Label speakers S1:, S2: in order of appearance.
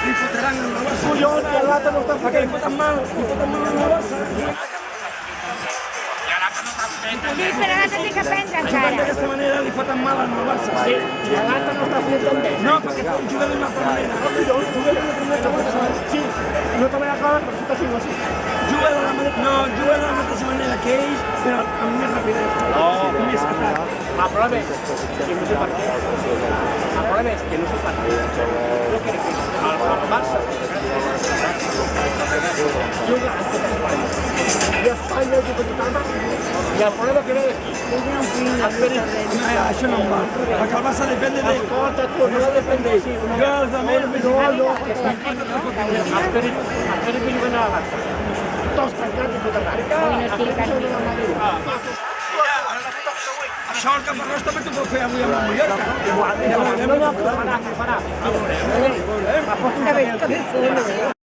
S1: li fotran en el Barça.
S2: Collons, i l'altre no està
S1: Perquè li foten mal en el Barça.
S3: Sí, però l'altre té que prendre encara.
S1: D'aquesta manera li foten mal en el Barça.
S2: Sí, i l'altre no està fent també.
S1: No, perquè juga d'una altra manera.
S2: Collons, juga de la manera. Sí, no te vaig acabar, però està sent així.
S1: Juga de la mateixa manera que ells, però amb més rapidesa. Més atac.
S2: El problema és que no sé per què. El problema és que no sé per què. Jo crec que el Barça juga en tot Espanya. I Espanya juga tot el Barça. I el problema que ve d'aquí.
S1: Això no em va. Perquè el Barça depèn de...
S2: Escolta, tu, no depèn d'ells.
S1: Jo els altres...
S2: No, que està aquí. Esperi que juguen a la Barça. Tots tancats i tot arreu.
S1: Això el Caparrós també t'ho pot fer avui amb el Mallorca.
S2: No, ho farà.